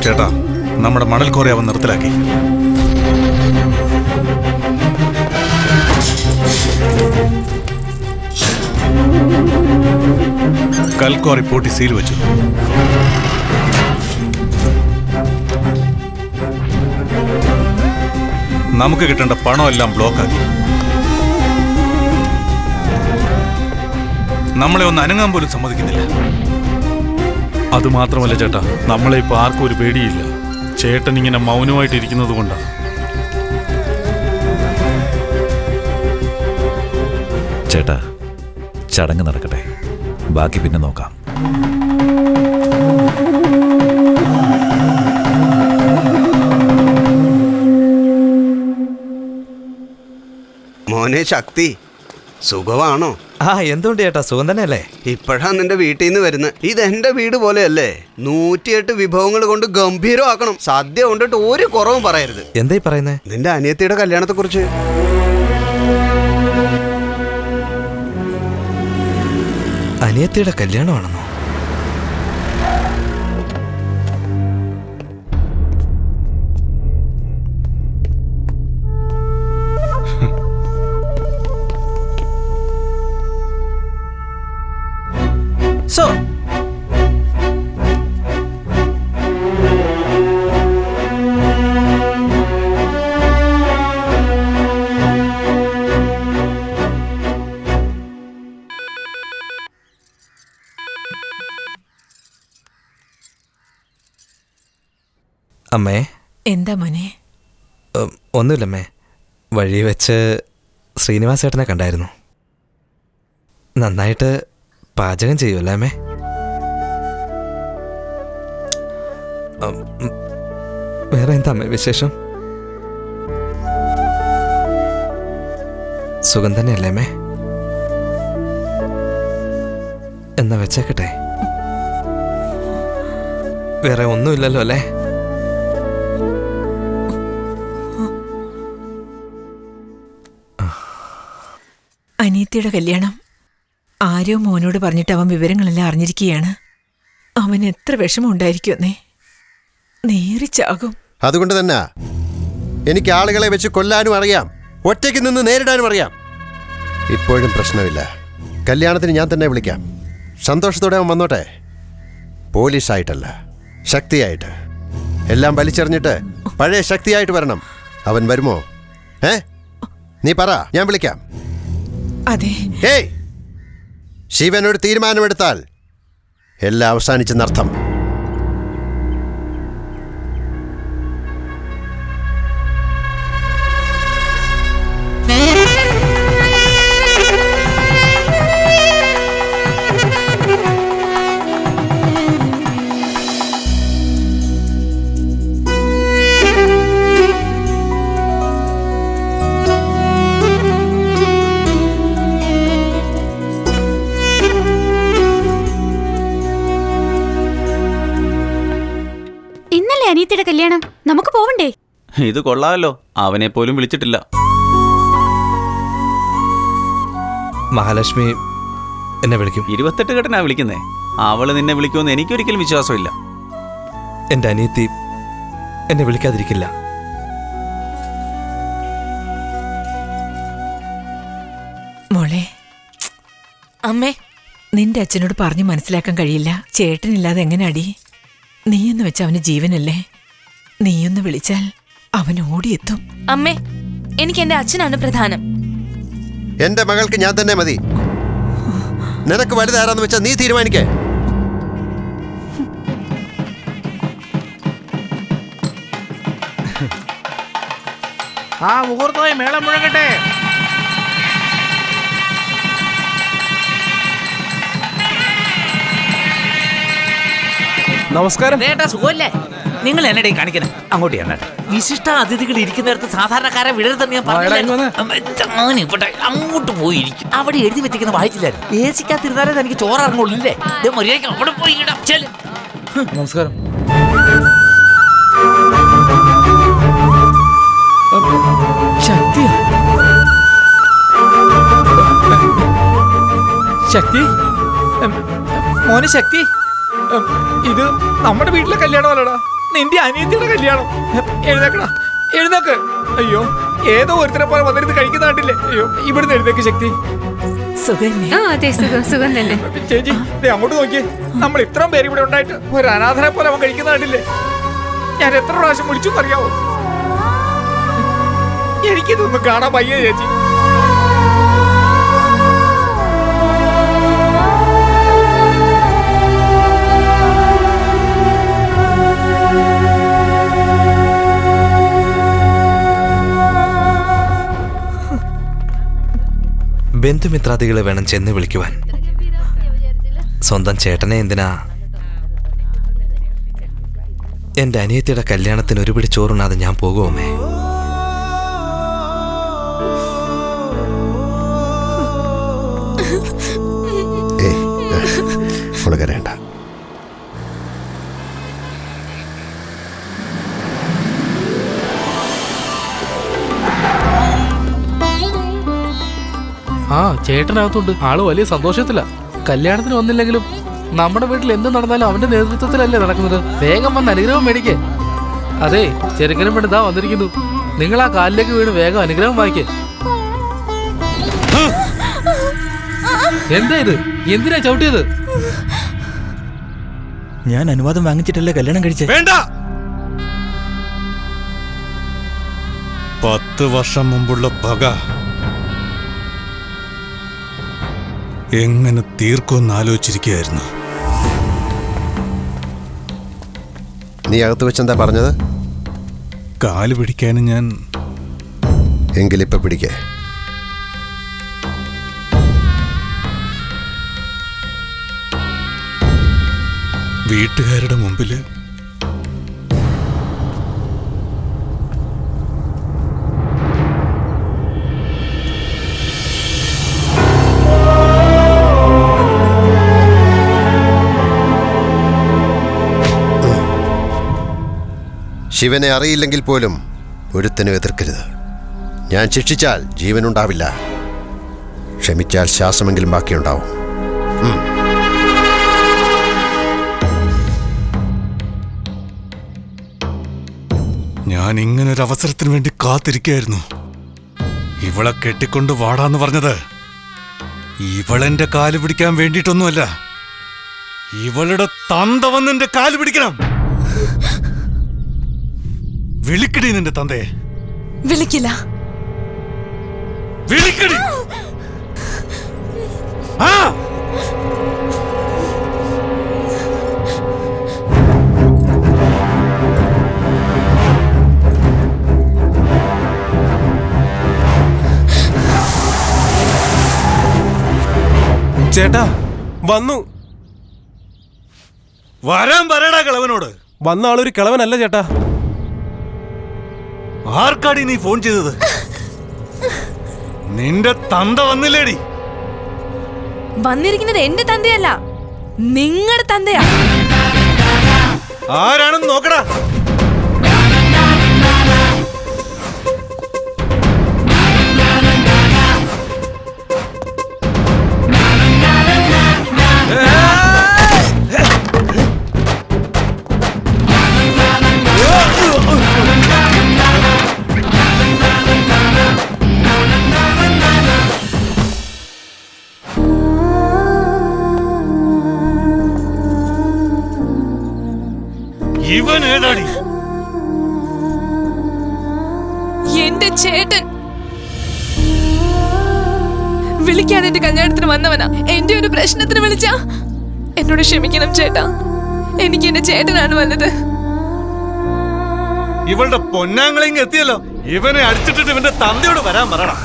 ചേട്ടാ, നമ്മുടെ മണൽ കോറി അവൻ നിർത്തലാക്കി. കൽക്കോറി പൂട്ടി സീൽ വെച്ചു. നമുക്ക് കിട്ടേണ്ട പണമെല്ലാം ബ്ലോക്കാക്കി. നമ്മളെ ഒന്ന് അനങ്ങാൻ പോലും സമ്മതിക്കുന്നില്ല. അതുമാത്രമല്ല ചേട്ടാ, നമ്മളെ ഇപ്പൊ ആർക്കും ഒരു പേടിയില്ല. ചേട്ടൻ ഇങ്ങനെ മൗനമായിട്ട് ഇരിക്കുന്നത് കൊണ്ടാണ്. ചേട്ടാ, ചടങ്ങ് നടക്കട്ടെ, ബാക്കി പിന്നെ നോക്കാം. മോനെ ശക്തി, സുഖമാണോ? എന്തുകൊണ്ട് ചേട്ടാ, സുഖം തന്നെയല്ലേ? ഇപ്പോഴാ നിന്റെ വീട്ടിൽ നിന്ന് വരുന്നത്. ഇതെന്റെ വീട് പോലെയല്ലേ? 108 വിഭവങ്ങൾ കൊണ്ട് ഗംഭീരമാക്കണം. സദ്യ കൊണ്ടിട്ട് ഒരു കുറവും പറയരുത്. എന്തായി പറയുന്നേ? നിന്റെ അനിയത്തിയുടെ കല്യാണത്തെ കുറിച്ച്. അനിയത്തിയുടെ കല്യാണമാണെന്നോ? സോ അമ്മേ. എന്താ മോനെ? ഒന്നുമില്ലമ്മേ, വഴി വെച്ച് ശ്രീനിവാസേട്ടനെ കണ്ടായിരുന്നു. നന്നായിട്ട് പാചകം ചെയ്യുമല്ലേ അമ്മേ? വേറെ എന്താ അമ്മേ വിശേഷം? സുഖം തന്നെയല്ലേ അമ്മേ? എന്നാ വെച്ചേക്കട്ടെ. വേറെ ഒന്നുമില്ലല്ലോ അല്ലേ? അനിയത്തിയുടെ കല്യാണം ആരോ മോനോട് പറഞ്ഞിട്ട് അവൻ വിവരങ്ങളെല്ലാം അറിഞ്ഞിരിക്കുകയാണ്. അവൻ എത്ര വിഷമം ഉണ്ടായിരിക്കുമെന്നേ. നേരിച്ചാകും. അതുകൊണ്ട് തന്നെ എനിക്ക് ആളുകളെ വെച്ച് കൊല്ലാനും അറിയാം, ഒറ്റയ്ക്ക് നിന്ന് നേരിടാനും അറിയാം. ഇപ്പോഴും പ്രശ്നമില്ല. കല്യാണത്തിന് ഞാൻ തന്നെ വിളിക്കാം. സന്തോഷത്തോടെ അവൻ വന്നോട്ടെ. പോലീസായിട്ടല്ല, ശക്തിയായിട്ട്. എല്ലാം വലിച്ചെറിഞ്ഞിട്ട് പഴയ ശക്തിയായിട്ട് വരണം. അവൻ വരുമോ? നീ പറ, ഞാൻ വിളിക്കാം. അതെ. ഏയ്, ശിവൻ ഒരു തീരുമാനമെടുത്താൽ എല്ലാം അവസാനിച്ചെന്നർത്ഥം. അനിയത്തിയുടെ കല്യാണം, നമുക്ക് പോവണ്ടേ? ഇത് കൊള്ളാമല്ലോ, അവനെ പോലും വിളിച്ചിട്ടില്ല. മഹാലക്ഷ്മി എന്നെ വിളിക്കും. 28 ഘട്ടനാ വിളിക്കുന്നേ. അവള് നിന്നെ വിളിക്കുമെന്ന് എനിക്കൊരിക്കലും വിശ്വാസമില്ല. എന്റെ അനിയത്തി എന്നെ വിളിക്കാതിരിക്കില്ല. മോളെ, അമ്മേ, നിന്റെ അച്ഛനോട് പറഞ്ഞു മനസ്സിലാക്കാൻ കഴിയില്ല. ചേട്ടനില്ലാതെ എങ്ങനെ അടി? നീയെന്ന് വെച്ച അവന് ജീവനല്ലേ? നീയൊന്ന് വിളിച്ചാൽ അവൻ ഓടിയെത്തും. അമ്മേ, എനിക്ക് എന്റെ അച്ഛനാണ് പ്രധാനം. എന്റെ മകൾക്ക് ഞാൻ തന്നെ മതി. നിനക്ക് വലുതാരാന്ന് വെച്ചാൽ നീ തീരുമാനിക്കേ. മുഹൂർത്തമായി മേളം മുഴങ്ങട്ടെ. നമസ്കാരം. സുഖമല്ലേ? നിങ്ങൾ എന്നടേ കാണിക്കണം. അങ്ങോട്ട് ചെന്നെ. വിശിഷ്ട അതിഥികൾ ഇരിക്കുന്നിടത്ത് സാധാരണക്കാരെ വിടരുതെന്ന് ഞാൻ പറഞ്ഞു. അങ്ങോട്ട് പോയിരിക്കും. അവിടെ എഴുതി വെച്ചിരിക്കുന്ന വായിച്ചില്ലായിരുന്നു. ഏസിക്കാത്തിരുന്നാലേ എനിക്ക് ചോറിറങ്ങുള്ളില്ലേ? മര്യാദയ്ക്ക് അവിടെ പോയി ഇടാം. നമസ്കാരം. ശക്തി, ശക്തി, മോനെ ശക്തി, ഇത് നമ്മുടെ വീട്ടിലെ കല്യാണമല്ലടാ. നിന്റെ അനിയത്തിയുടെ കല്യാണം. എഴുന്നേക്കടാ, എഴുന്നേക്ക്. അയ്യോ, ഏതോ ഒരുത്തരെ പോലെ വന്നിരുന്ന് കഴിക്കുന്ന കണ്ടില്ലേ? അയ്യോ, ഇവിടുന്ന് എഴുന്നേക്ക് ശക്തി. സുഖല്ലേ? അതെ, സുഖം തന്നെ. ചേച്ചി, ദേ അങ്ങോട്ട് നോക്കിയേ. നമ്മൾ ഇത്രയും പേര് ഇവിടെ ഉണ്ടായിട്ട് ഒരു അനാഥനെ പോലെ അവൻ കഴിക്കുന്ന കണ്ടില്ലേ? ഞാൻ എത്ര പ്രാവശ്യം വിളിച്ചു അറിയാവോ? എനിക്കിതൊന്നും കാണാൻ വയ്യ ചേച്ചി. ബന്ധുമിത്രാദികളെ വേണം ചെന്ന് വിളിക്കുവാൻ. സ്വന്തം ചേട്ടനെ എന്തിനാ? എൻ്റെ അനിയത്തിയുടെ കല്യാണത്തിന് ഒരു പിടി ചോറുണ്ണാതെ ഞാൻ പോകുമേ. കരയണ്ട. ചേട്ടനകത്തുണ്ട്. ആള് വലിയ സന്തോഷത്തില. കല്യാണത്തിന് വന്നില്ലെങ്കിലും നമ്മുടെ വീട്ടിൽ എന്ത് നടന്നാലും അവന്റെ നേതൃത്വത്തിലല്ലേ നടക്കുന്നത്. വേഗം വന്ന് അനുഗ്രഹം മേടിക്കേ. അതെ, ചെറുക്കനും പെണ്ണ് ഇതാ വന്നിരിക്കുന്നു. നിങ്ങൾ ആ കാലിലേക്ക് വീണ് വേഗം അനുഗ്രഹം വാങ്ങിക്കേ. എന്താ ഇത്? എന്തിനാ ചവിട്ടിയത്? ഞാൻ അനുവാദം വാങ്ങിച്ചിട്ടല്ലേ കല്യാണം കഴിച്ചേ. വേണ്ട. 10 വർഷം മുമ്പുള്ള പക എങ്ങനെ തീർക്കുമെന്ന് ആലോചിച്ചിരിക്കുകയായിരുന്നു. നീ അകത്ത് വെച്ചെന്താ പറഞ്ഞത്? കാല് പിടിക്കാനും ഞാൻ. എങ്കിലിപ്പ പിടിക്കേ. വീട്ടുകാരുടെ മുമ്പില് ശിവനെ അറിയില്ലെങ്കിൽ പോലും ഒരുത്തനും എതിർക്കരുത്. ഞാൻ ശിക്ഷിച്ചാൽ ജീവനുണ്ടാവില്ല, ക്ഷമിച്ചാൽ ശ്വാസമെങ്കിലും ബാക്കിയുണ്ടാവും. ഞാൻ ഇങ്ങനൊരു അവസരത്തിന് വേണ്ടി കാത്തിരിക്കുകയായിരുന്നു. ഇവളെ കെട്ടിക്കൊണ്ട് വാടാന്ന് പറഞ്ഞത് ഇവളെന്റെ കാല് പിടിക്കാൻ വേണ്ടിയിട്ടൊന്നുമല്ല. ഇവളുടെ തന്ത വന്ന് എന്റെ കാല് പിടിക്കണം. വിളിക്കടി നിന്റെ തന്തയെ. വിളിക്കില്ല. വിളിക്കടി. ആ ചേട്ടാ വന്നു. വരാൻ പറയടാ കിളവനോട്. വന്ന ആളൊരു കിളവനല്ല ചേട്ടാ. ആർക്കാടി നീ ഫോൺ ചെയ്തത്? നിന്റെ തന്ത വന്നില്ലേടി? വന്നിരിക്കുന്നത് എന്റെ തന്തയല്ല, നിങ്ങളുടെ തന്തയാ. ആരാണെന്ന് നോക്കടാ. ഇവൻ ഏതാടി? എന്റെ ചേട്ടൻ വിളിക്കാതെ എന്റെ കല്യാണത്തിന് വന്നവനാ. എന്റെ ഒരു പ്രശ്നത്തിന് വിളിച്ചാ എന്നോട് ക്ഷമിക്കണം ചേട്ടാ. എനിക്ക് എന്റെ ചേട്ടനാണ് വന്നത്. ഇവളുടെ പൊന്നാങ്ങളിങ് എത്തിയല്ലോ. ഇവനെ അടിച്ചിട്ടിട്ട് ഇവന്റെ തന്തയോട് വരാൻ പറയണം.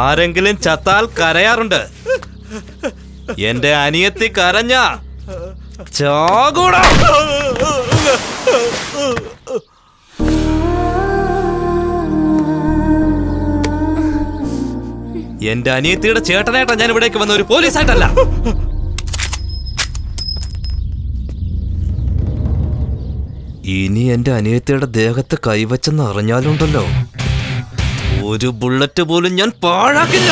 ആരെങ്കിലും ചത്താൽ കരയാറുണ്ട്. എന്റെ അനിയത്തി കരഞ്ഞ ചാകൂടാ. എന്റെ അനിയത്തിയുടെ ചേട്ടനായിട്ടാ ഞാൻ ഇവിടേക്ക് വന്ന, ഒരു പോലീസായിട്ടല്ല. ഇനി എന്റെ അനിയത്തിയുടെ ദേഹത്ത് കൈവച്ചെന്ന് അറിഞ്ഞാലുണ്ടല്ലോ, ഒരു ബുള്ളറ്റ് പോലും ഞാൻ പാഴാക്കില്ല.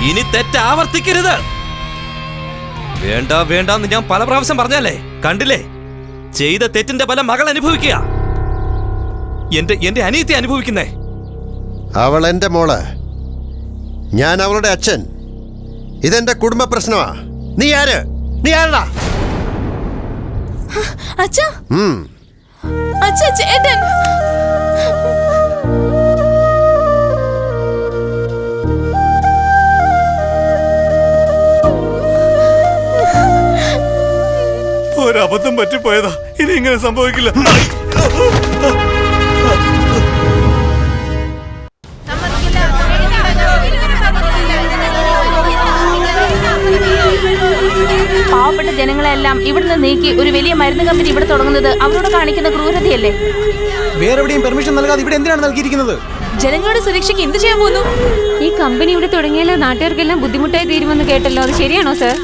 ഇനി തെറ്റ് ആവർത്തിക്കരുത്. വേണ്ട വേണ്ടെന്ന് ഞാൻ പല പ്രാവശ്യം പറഞ്ഞല്ലേ, കണ്ടില്ലേ? ചെയ്ത തെറ്റിന്റെ ഫലം മകൾ അനുഭവിക്കുക, എന്റെ അനിയത്തി അനുഭവിക്കുന്നേ. അവൾ എന്റെ മോള്, ഞാൻ അവളുടെ അച്ഛൻ. ഇതെന്റെ കുടുംബ പ്രശ്നമാ. നീ ആര്? നീ ആരടാ? അച്ഛാ, അച്ഛാ, ചേട്ടൻ. ഒരബദ്ധം പറ്റിപ്പോയതാ, ഇനി ഇങ്ങനെ സംഭവിക്കില്ല. പാവപ്പെട്ട ജനങ്ങളെല്ലാം ഇവിടുന്ന് നീക്കി ഒരു വലിയ മരുന്ന് കമ്പനി ഇവിടെ തുടങ്ങുന്നത് അവരോട് കാണിക്കുന്ന ക്രൂരതയല്ലേ? വേറെവിടെയും പെർമിഷൻ നൽകാതെ ഇവിടെ എന്തിനാണ് നൽകിയിരിക്കുന്നത്? ജനങ്ങളുടെ സുരക്ഷയ്ക്ക് എന്ത് ചെയ്യാൻ പോകുന്നു? ഈ കമ്പനി ഇവിടെ തുടങ്ങിയാലോ നാട്ടുകാർക്കെല്ലാം ബുദ്ധിമുട്ടായി തീരുമെന്ന് കേട്ടല്ലോ, അത് ശരിയാണോ സർ?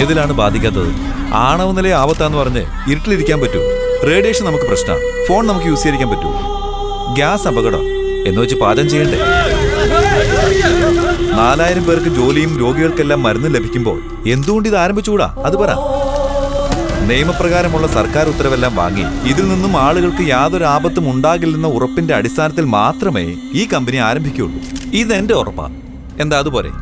ഏതിലാണ് ബാധിക്കാത്തത്? ആണവ നിലയെ ആപത്താന്ന് പറഞ്ഞ് ഇരുട്ടിലിരിക്കാൻ പറ്റൂ. റേഡിയേഷൻ നമുക്ക് പ്രശ്നമാണ്. ഫോൺ നമുക്ക് യൂസ് ചെയ്യാൻ പറ്റൂ. ഗ്യാസ് അപകടം എന്ന് വെച്ച് പാചകം ചെയ്യണ്ടേ? 4000 പേർക്ക് ജോലിയും രോഗികൾക്കെല്ലാം മരുന്ന് ലഭിക്കുമ്പോൾ എന്തുകൊണ്ട് ഇത് ആരംഭിച്ചുകൂടാ? അത് പറ. നിയമപ്രകാരമുള്ള സർക്കാർ ഉത്തരവെല്ലാം വാങ്ങി ഇതിൽ നിന്നും ആളുകൾക്ക് യാതൊരു ആപത്തും ഉണ്ടാകില്ലെന്ന ഉറപ്പിന്റെ അടിസ്ഥാനത്തിൽ മാത്രമേ ഈ കമ്പനി ആരംഭിക്കുകയുള്ളൂ. ഇതെന്റെ ഉറപ്പാ. എന്താ അതുപോലെ?